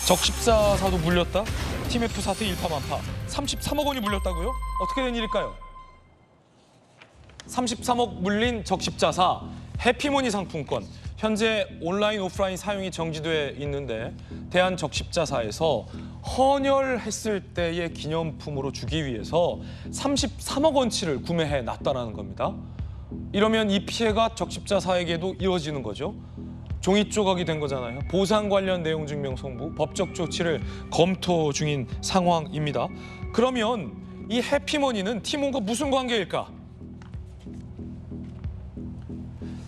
적십자사도 물렸다? TMF 사태 일파만파 33억 원이 물렸다고요? 어떻게 된 일일까요? 33억 물린 적십자사 해피머니 상품권. 현재 온라인, 오프라인 사용이 정지돼 있는데 대한적십자사에서 헌혈했을 때의 기념품으로 주기 위해서 33억 원치를 구매해 놨다는 겁니다. 이러면 이 피해가 적십자사에게도 이어지는 거죠. 종이 조각이 된 거잖아요. 보상 관련 내용 증명 송부, 법적 조치를 검토 중인 상황입니다. 그러면 이 해피머니는 티몬과 무슨 관계일까?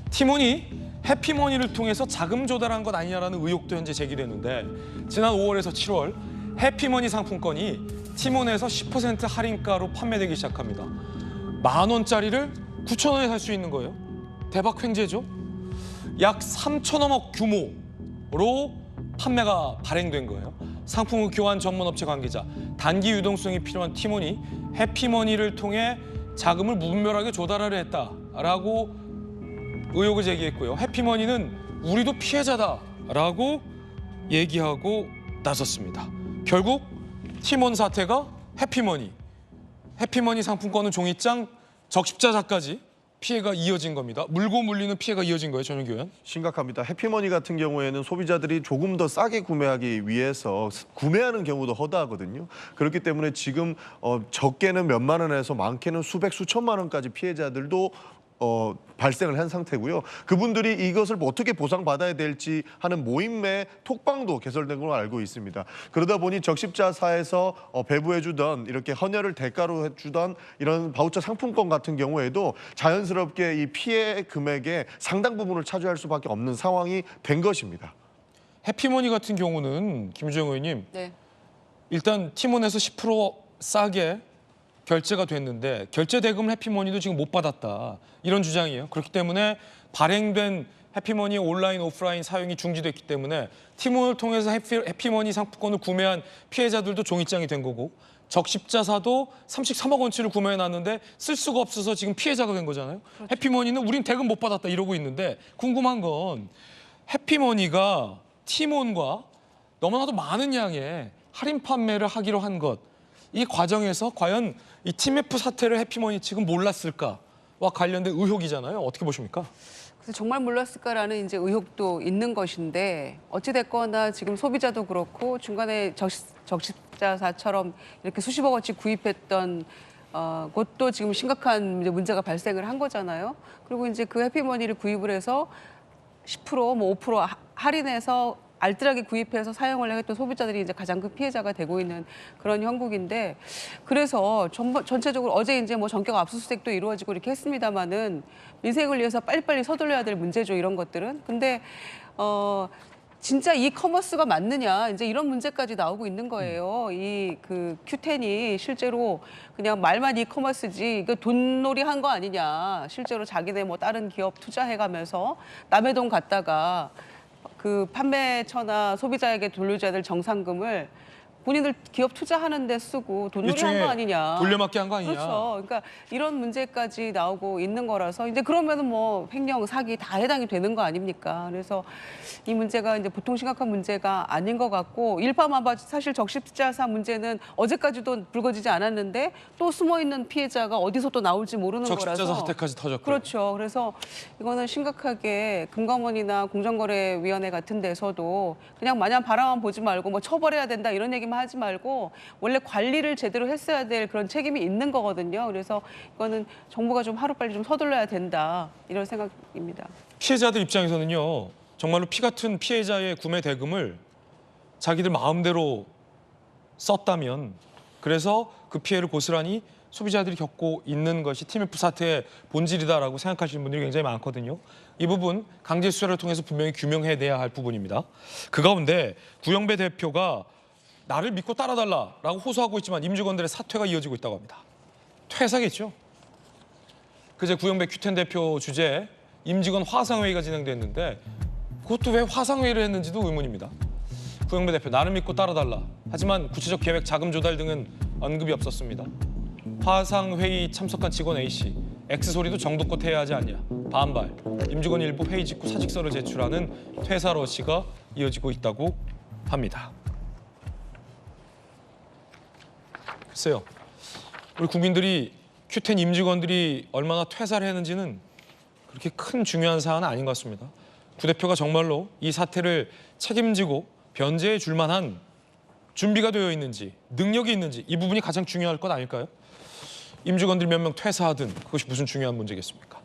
티몬이 해피머니를 통해서 자금 조달한 것 아니냐라는 의혹도 현재 제기됐는데 지난 5월에서 7월 해피머니 상품권이 티몬에서 10% 할인가로 판매되기 시작합니다. 10,000원짜리를 9,000원에 살 수 있는 거예요. 대박 횡재죠. 약 3,000억 규모로 판매가 발행된 거예요. 상품 교환 전문 업체 관계자, 단기 유동성이 필요한 티몬이 해피머니를 통해 자금을 무분별하게 조달하려 했다라고 의혹을 제기했고요. 해피머니는 우리도 피해자다라고 얘기하고 나섰습니다. 결국 티몬 사태가 해피머니 상품권은 종이장, 적십자사까지 피해가 이어진 겁니다. 물고 물리는 피해가 이어진 거예요, 전윤기 의원. 심각합니다. 해피머니 같은 경우에는 소비자들이 조금 더 싸게 구매하기 위해서 구매하는 경우도 허다하거든요. 그렇기 때문에 지금 적게는 몇만 원에서 많게는 수백, 수천만 원까지 피해자들도 발생을 한 상태고요. 그분들이 이것을 어떻게 보상받아야 될지 하는 모임의 톡방도 개설된 걸로 알고 있습니다. 그러다 보니 적십자사에서 배부해주던 이렇게 헌혈을 대가로 해주던 이런 바우처 상품권 같은 경우에도 자연스럽게 이 피해 금액의 상당 부분을 차지할 수밖에 없는 상황이 된 것입니다. 해피머니 같은 경우는 김주영 의원님, 네. 일단 티몬에서 10% 싸게 결제가 됐는데 결제 대금을 해피머니도 지금 못 받았다. 이런 주장이에요. 그렇기 때문에 발행된 해피머니 온라인, 오프라인 사용이 중지됐기 때문에 티몬을 통해서 해피머니 상품권을 구매한 피해자들도 종이장이 된 거고 적십자사도 33억 원치를 구매해놨는데 쓸 수가 없어서 지금 피해자가 된 거잖아요. 그렇죠. 해피머니는 우린 대금 못 받았다 이러고 있는데 궁금한 건 해피머니가 티몬과 너무나도 많은 양의 할인 판매를 하기로 한 것, 이 과정에서 과연 이 TMF 사태를 해피머니 측은 몰랐을까와 관련된 의혹이잖아요. 어떻게 보십니까? 그래서 정말 몰랐을까라는 이제 의혹도 있는 것인데 어찌 됐거나 지금 소비자도 그렇고 중간에 적십자사처럼 이렇게 수십억 원치 구입했던 곳도 지금 심각한 문제가 발생을 한 거잖아요. 그리고 이제 그 해피머니를 구입을 해서 10%, 뭐 5% 할인해서 알뜰하게 구입해서 사용을 했던 소비자들이 이제 가장 큰 피해자가 되고 있는 그런 형국인데, 그래서 전체적으로 어제 이제 뭐 전격 압수수색도 이루어지고 이렇게 했습니다만은 민생을 위해서 빨리빨리 서둘러야 될 문제죠, 이런 것들은. 근데 진짜 이 커머스가 맞느냐, 이제 이런 문제까지 나오고 있는 거예요. 이 그 Q10이 실제로 그냥 말만 이 커머스지 이거 돈놀이 한 거 아니냐. 실제로 자기네 뭐 다른 기업 투자해가면서 남의 돈 갖다가 그 판매처나 소비자에게 돌려줘야 될 정상금을 본인들 기업 투자하는 데 쓰고 돈놀이 한 거 아니냐. 돌려막기 한 거 아니냐. 그렇죠. 그러니까 이런 문제까지 나오고 있는 거라서 이제 그러면은 뭐 횡령, 사기 다 해당이 되는 거 아닙니까? 그래서 이 문제가 이제 보통 심각한 문제가 아닌 것 같고 일파만파 사실 적십자사 문제는 어제까지도 불거지지 않았는데 또 숨어 있는 피해자가 어디서 또 나올지 모르는 거라서. 적십자사 사태까지 터졌고요. 그렇죠. 그래서 이거는 심각하게 금감원이나 공정거래위원회 같은 데서도 그냥 마냥 바라만 보지 말고 뭐 처벌해야 된다 이런 얘기만 하지 말고 원래 관리를 제대로 했어야 될 그런 책임이 있는 거거든요. 그래서 이거는 정부가 좀 하루빨리 좀 서둘러야 된다 이런 생각입니다. 피해자들 입장에서는요. 정말로 피 같은 피해자의 구매 대금을 자기들 마음대로 썼다면 그래서 그 피해를 고스란히 소비자들이 겪고 있는 것이 TMF 사태의 본질이다라고 생각하시는 분들이 굉장히 많거든요. 이 부분 강제 수사를 통해서 분명히 규명해내야 할 부분입니다. 그 가운데 구영배 대표가 나를 믿고 따라달라라고 호소하고 있지만 임직원들의 사퇴가 이어지고 있다고 합니다. 퇴사겠죠. 그제 구영배 Q10 대표 주재에 임직원 화상회의가 진행됐는데 그것도 왜 화상회의를 했는지도 의문입니다. 구영배 대표 나를 믿고 따라달라. 하지만 구체적 계획, 자금 조달 등은 언급이 없었습니다. 화상회의 참석한 직원 A씨, X소리도 정도껏 해야 하지 않냐. 반발, 임직원 일부 회의 직후 사직서를 제출하는 퇴사 러시가 이어지고 있다고 합니다. 글쎄요. 우리 국민들이 Q10 임직원들이 얼마나 퇴사를 했는지는 그렇게 큰 중요한 사안은 아닌 것 같습니다. 구 대표가 정말로 이 사태를 책임지고 변제해 줄 만한 준비가 되어 있는지, 능력이 있는지 이 부분이 가장 중요할 것 아닐까요? 임직원들 몇 명 퇴사하든 그것이 무슨 중요한 문제겠습니까?